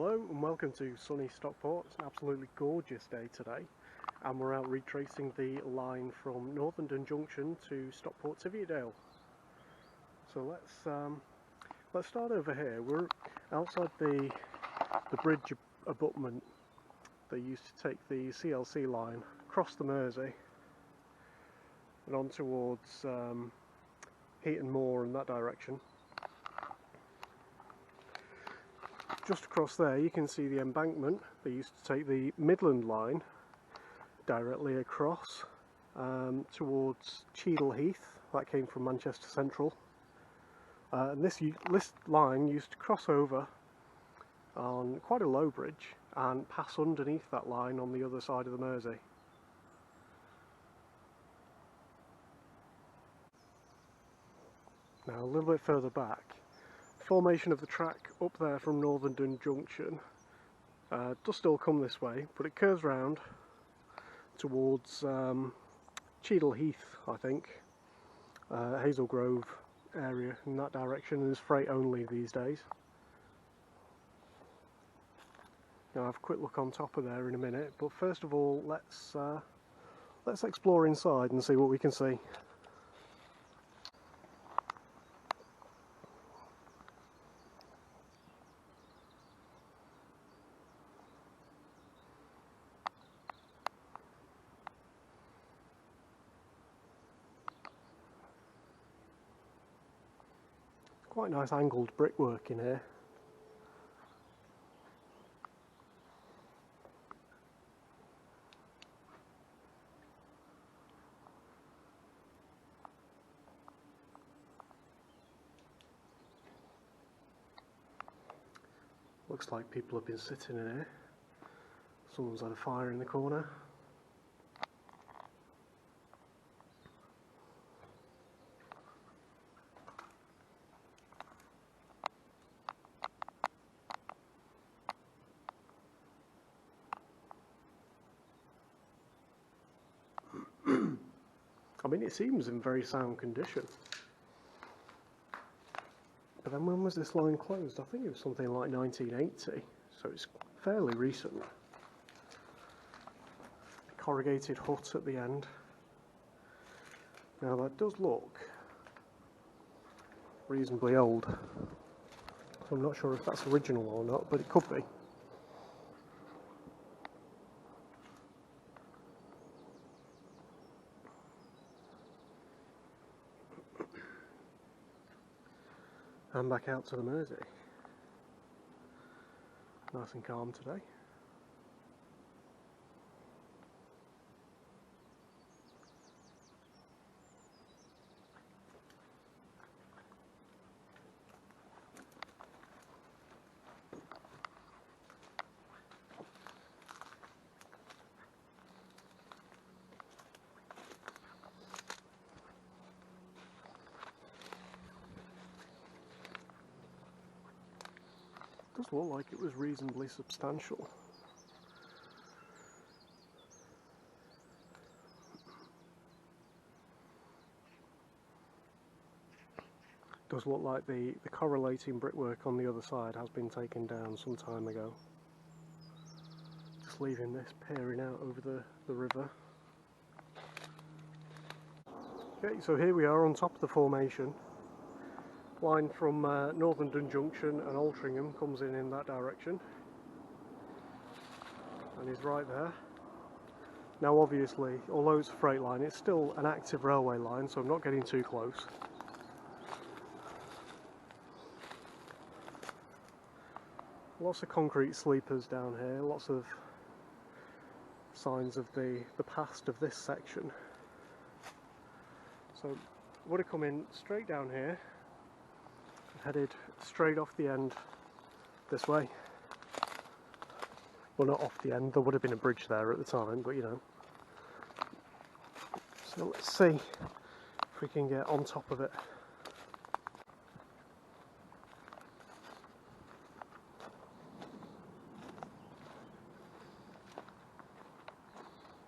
Hello and welcome to sunny Stockport. It's an absolutely gorgeous day today and we're out retracing the line from Northern Junction to Stockport to Viaduct. So let's start over here. We're outside the bridge abutment that used to take the CLC line across the Mersey and on towards Heaton Moor in that direction. Just across there you can see the embankment. They used to take the Midland line directly across towards Cheadle Heath. That came from Manchester Central. And this line used to cross over on quite a low bridge and pass underneath that line on the other side of the Mersey. Now a little bit further back, formation of the track up there from Northern Junction does still come this way, but it curves round towards Cheadle Heath, I think, Hazel Grove area in that direction, and is freight only these days. I'll have a quick look on top of there in a minute, but first of all let's explore inside and see what we can see. Quite nice angled brickwork in here. Looks like people have been sitting in here. Someone's had a fire in the corner. I mean, it seems in very sound condition. But then when was this line closed? I think it was something like 1980, so it's fairly recent. A corrugated hut at the end. Now that does look reasonably old. I'm not sure if that's original or not, but it could be. And back out to the Mersey. Nice and calm today. Does look like it was reasonably substantial. Does look like the correlating brickwork on the other side has been taken down some time ago. Just leaving this peering out over the river. Okay, so here we are on top of the formation. Line from Northern Junction and Altrincham comes in that direction and is right there. Now obviously, although it's a freight line, it's still an active railway line, so I'm not getting too close. Lots of concrete sleepers down here, lots of signs of the past of this section. So would have come in straight down here, headed straight off the end this way. Well, not off the end, there would have been a bridge there at the time, but you know. So let's see if we can get on top of it.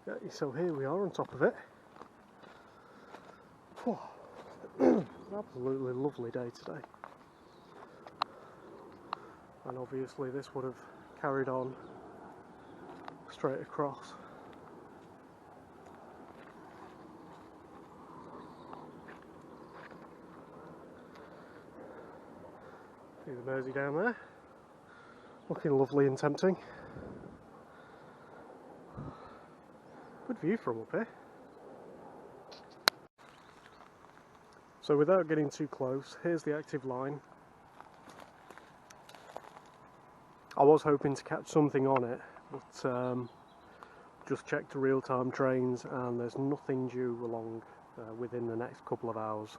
Okay, so here we are on top of it. Absolutely lovely day today. And obviously this would have carried on straight across. See the Mersey down there, looking lovely and tempting. Good view from up here. So without getting too close, here's the active line. I was hoping to catch something on it, but just checked the real-time trains and there's nothing due along within the next couple of hours.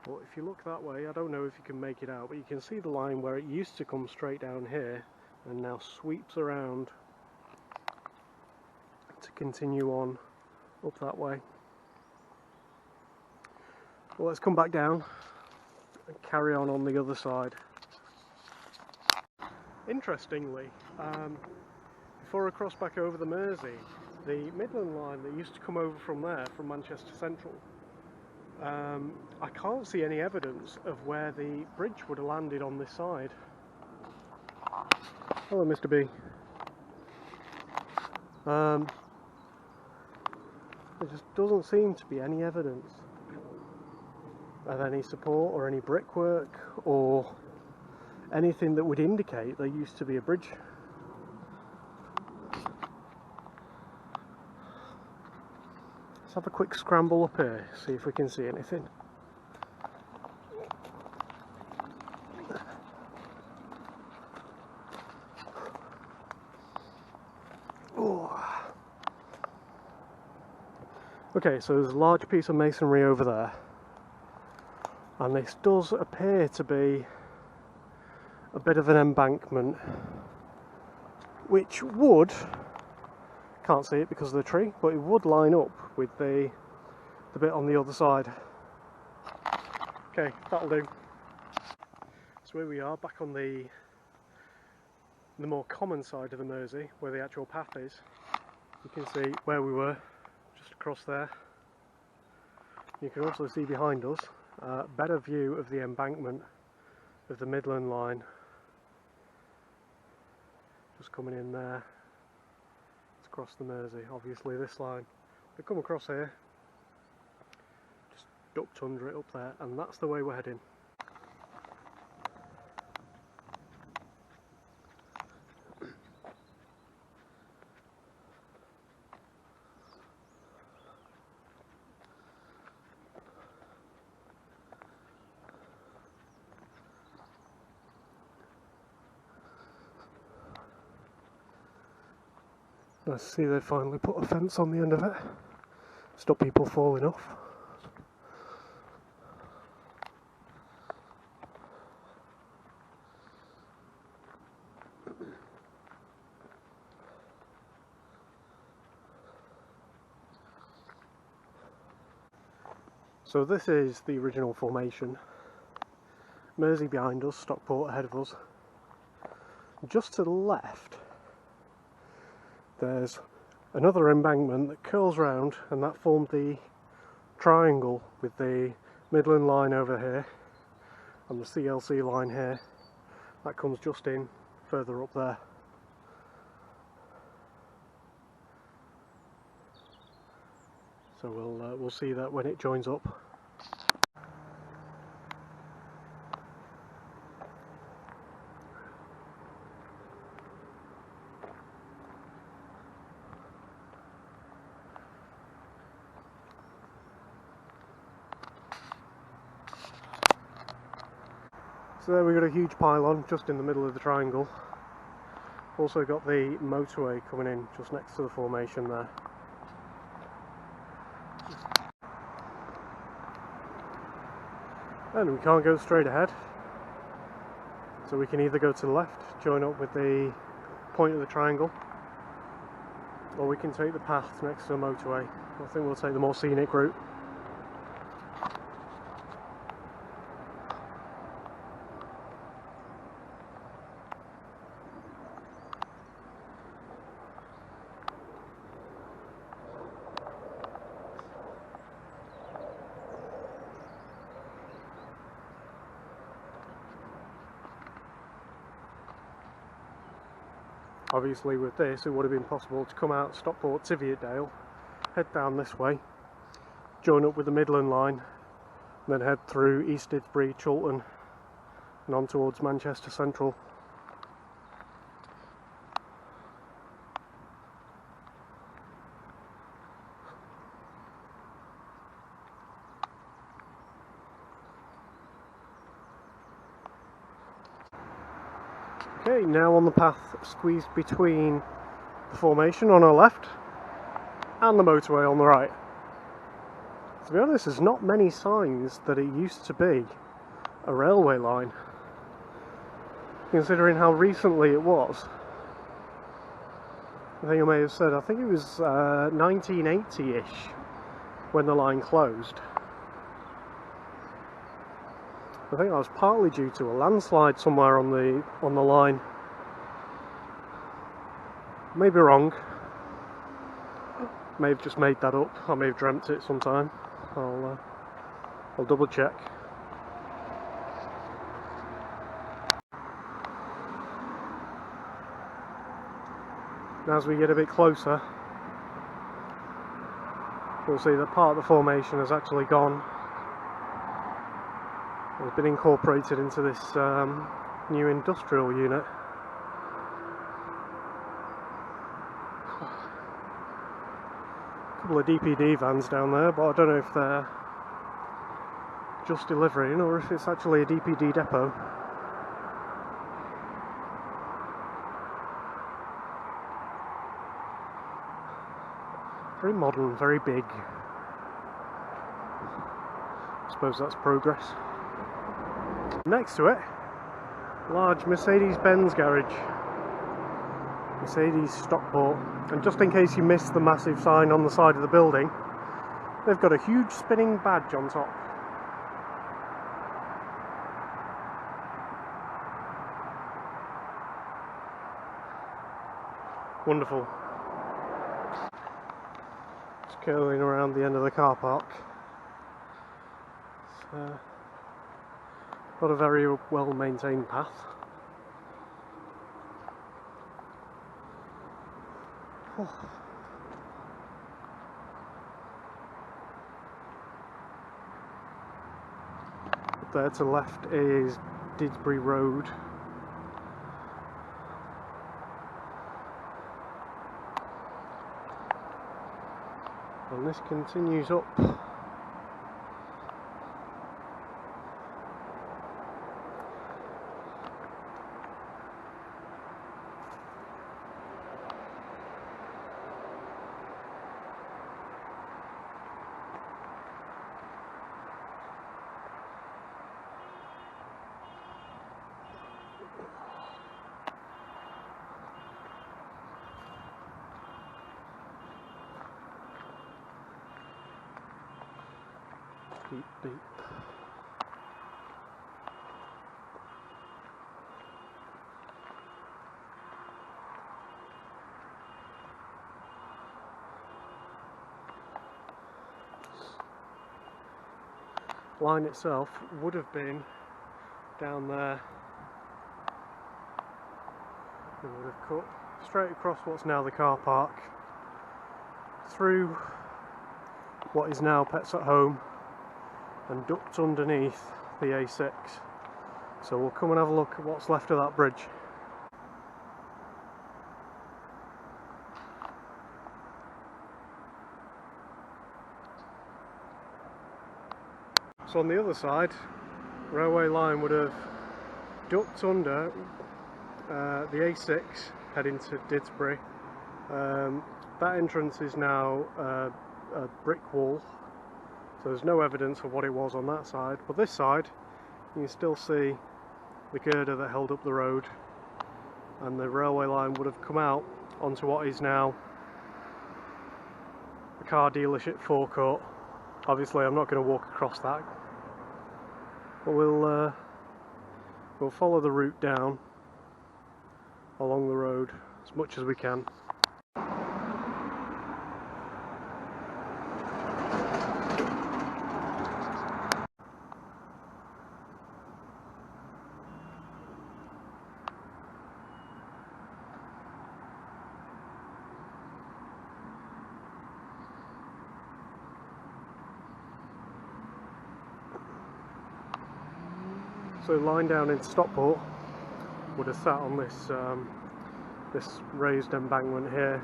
But if you look that way, I don't know if you can make it out, but you can see the line where it used to come straight down here and now sweeps around to continue on up that way. Well, let's come back down and carry on the other side. Interestingly, before I cross back over the Mersey, the Midland line that used to come over from there, from Manchester Central, I can't see any evidence of where the bridge would have landed on this side. Hello, Mr. B. There just doesn't seem to be any evidence of any support or any brickwork or anything that would indicate there used to be a bridge. Let's have a quick scramble up here, see if we can see anything. Oh. Okay, so there's a large piece of masonry over there, and this does appear to be a bit of an embankment, which would, can't see it because of the tree, but it would line up with the bit on the other side. Okay, that'll do. So here we are, back on the more common side of the Mersey, where the actual path is. You can see where we were, just across there. You can also see behind us a better view of the embankment of the Midland line. Just coming in there. It's across the Mersey, obviously this line. We come across here, just ducked under it up there, and that's the way we're heading. Nice to see they finally put a fence on the end of it, stop people falling off. So this is the original formation. Mersey behind us, Stockport ahead of us. Just to the left there's another embankment that curls round, and that formed the triangle with the Midland line over here and the CLC line here. That comes just in further up there. So we'll see that when it joins up. So there we've got a huge pylon just in the middle of the triangle. Also got the motorway coming in just next to the formation there. And we can't go straight ahead, so we can either go to the left, join up with the point of the triangle, or we can take the path next to the motorway. I think we'll take the more scenic route. Obviously with this it would have been possible to come out Stockport Tiviotdale, head down this way, join up with the Midland line, and then head through East Didsbury, Chiltern and on towards Manchester Central. Okay, now on the path squeezed between the formation on our left and the motorway on the right. To be honest, there's not many signs that it used to be a railway line, considering how recently it was. I think I may have said, I think it was 1980-ish when the line closed. I think that was partly due to a landslide somewhere on the line. May be wrong. May have just made that up. I may have dreamt it sometime. I'll double check. As we get a bit closer, we'll see that part of the formation has actually gone. It's been incorporated into this new industrial unit. A couple of DPD vans down there, but I don't know if they're just delivering or if it's actually a DPD depot. Very modern, very big. I suppose that's progress. Next to it, large Mercedes-Benz garage. Mercedes Stockport. And just in case you missed the massive sign on the side of the building, they've got a huge spinning badge on top. Wonderful. Just curling around the end of the car park. Got a very well maintained path. Oh. There to the left is Didsbury Road. And this continues up. Beep beep. Line itself would have been down there. It would have cut straight across what's now the car park, through what is now Pets at Home, and ducked underneath the A6. So we'll come and have a look at what's left of that bridge. So on the other side, railway line would have ducked under the A6 heading to Didsbury. That entrance is now a brick wall, so there's no evidence of what it was on that side, but this side you can still see the girder that held up the road, and the railway line would have come out onto what is now the car dealership forecourt. Obviously I'm not going to walk across that, but we'll follow the route down along the road as much as we can. So line down in Stockport would have sat on this this raised embankment here,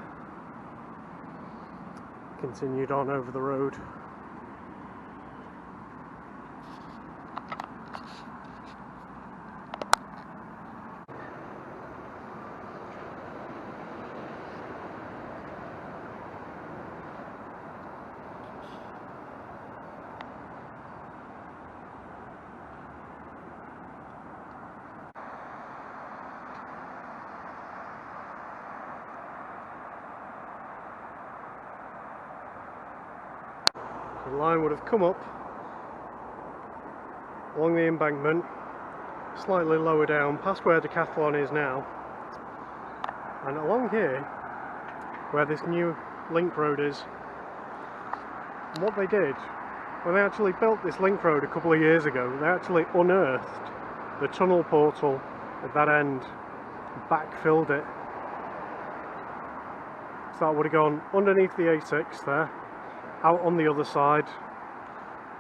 continued on over the road. The line would have come up along the embankment, slightly lower down, past where Decathlon is now, and along here, where this new link road is. And what they did, when they actually built this link road a couple of years ago, they actually unearthed the tunnel portal at that end, backfilled it. So that would have gone underneath the A6 there, out on the other side,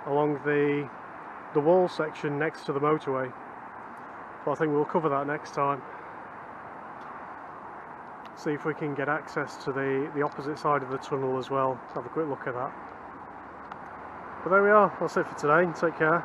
along the wall section next to the motorway. But I think we'll cover that next time. See if we can get access to the opposite side of the tunnel as well. Let's have a quick look at that. But there we are, that's it for today, take care.